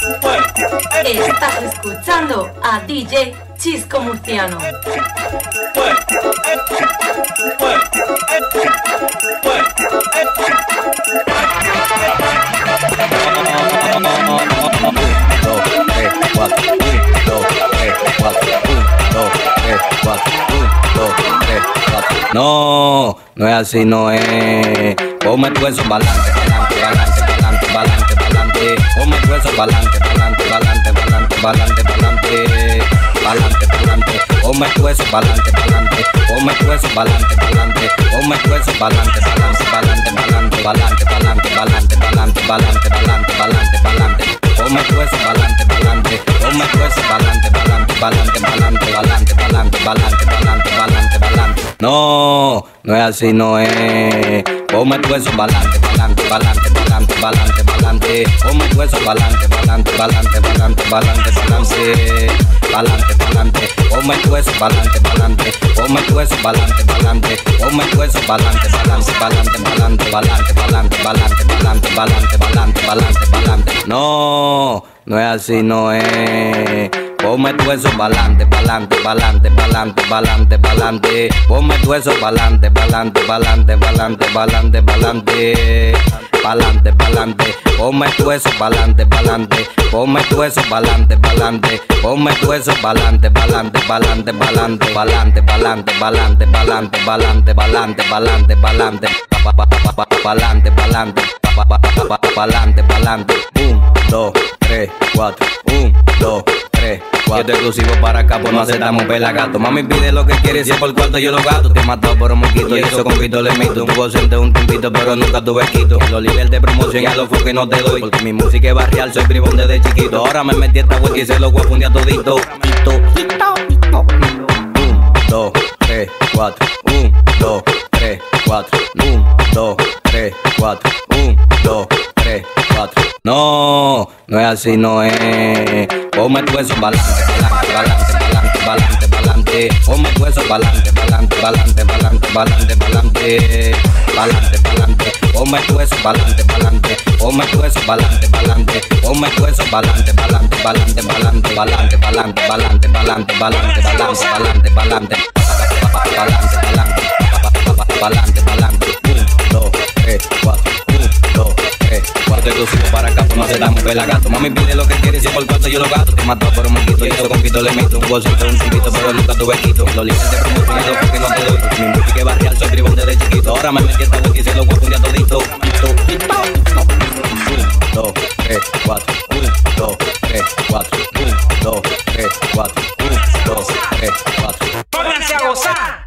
Estás escuchando a DJ Chisco Murciano. No, no es así, no es. Ponme tu eso pa'lante, pa'lante, pa'lante, pa'lante, pa'lante, pa'lante. Ponme tu eso pa'lante, pa'lante, pa'lante, pa'lante, pa'lante, pa'lante, pa'lante, pa'lante. Ponme tu eso pa'lante, pa'lante. Ponme tu eso pa'lante, pa'lante. Ponme tu eso pa'lante, pa'lante, pa'lante, pa'lante, pa'lante, pa'lante, pa'lante, pa'lante, pa'lante, pa'lante, pa'lante, pa'lante. Ponme tu eso pa'lante, pa'lante. Ponme tu eso pa'lante, pa'lante, pa'lante, pa'lante, pa'lante, pa'lante, pa'lante, pa'lante, pa'lante, pa'lante. No, no es así, no es. Ponme tu eso pa'lante, pa'lante, pa'lante, pa'lante, pa'lante, pa'lante. Ponme tu eso pa'lante, pa'lante, pa'lante, pa'lante, pa'lante, pa'lante, pa'lante, pa'lante. Ponme tu eso pa'lante, pa'lante. Ponme tu eso pa'lante, pa'lante. Ponme tu eso pa'lante, pa'lante, pa'lante, pa'lante, pa'lante, pa'lante, pa'lante, pa'lante, pa'lante, pa'lante, pa'lante, pa'lante. No, no es así, no es. Ponme tu eso pa'lante, pa'lante, pa'lante, pa'lante, pa'lante, pa'lante. Ponme tu eso pa'lante, pa'lante, pa'lante, pa'lante, pa'lante, pa'lante, pa'lante, pa'lante. Ponme tu eso pa'lante, pa'lante. Ponme tu eso pa'lante, pa'lante. Ponme tu eso pa'lante, pa'lante, pa'lante, pa'lante, pa'lante, pa'lante, pa'lante, pa'lante, pa'lante, pa'lante, pa'lante, pa'lante, pa'lante, pa'lante, pa'lante, pa'lante. 1, 2, 3, 4. 1, 2, 3, 4. Yo te exclusivo para acá, pues no aceptamos pelagato. Mami pide lo que quiere, si es por cuarto yo lo gasto. Te he matado por un moquito y eso con pito le mito. Tuvo ausente un tiempito, pero nunca tuve quito. Los niveles de promoción ya los que no te doy, porque mi música es barrial, soy bribón desde chiquito. Ahora me metí esta web y se lo voy a fundir a todito. 1, 2, 3, 4. 1, 2, 3, 4. 1, 2, 3, 4. 1, 2, 3, 4. No, no es así, no es. Ponme tu eso pa'lante, pa'lante, pa'lante, pa'lante, pa'lante. Ponme tu eso pa'lante, pa'lante, pa'lante, pa'lante, pa'lante, pa'lante, pa'lante, pa'lante. Ponme tu eso pa'lante, pa'lante. Ponme tu eso pa'lante, pa'lante. Ponme tu eso pa'lante, pa'lante, pa'lante, pa'lante, pa'lante, pa'lante, pa'lante, pa'lante, pa'lante, pa'lante, pa'lante, pa'lante, pa'lante, pa'lante. 1, 2, 3, 4. 1, 2, 3, 4. Te exclusivo para acá, pues no aceptamos pelagato. Mami pide lo que quiere, si es por cuarto yo lo gasto. Te mató por un moquito y eso con pito le mito. Tuvo siempre un tiempito, pero nunca tuve quito. Los líderes de promoción ya los que no te doy, porque mi música es barrial, soy bribón desde chiquito. Ahora me metí esta web y se lo voy a fundir a todito. 1, 2, 3, 4. 1, 2, 3, 4. 1, 2, 3, 4. 1, 2, 3, 4. Pónganse a gozar.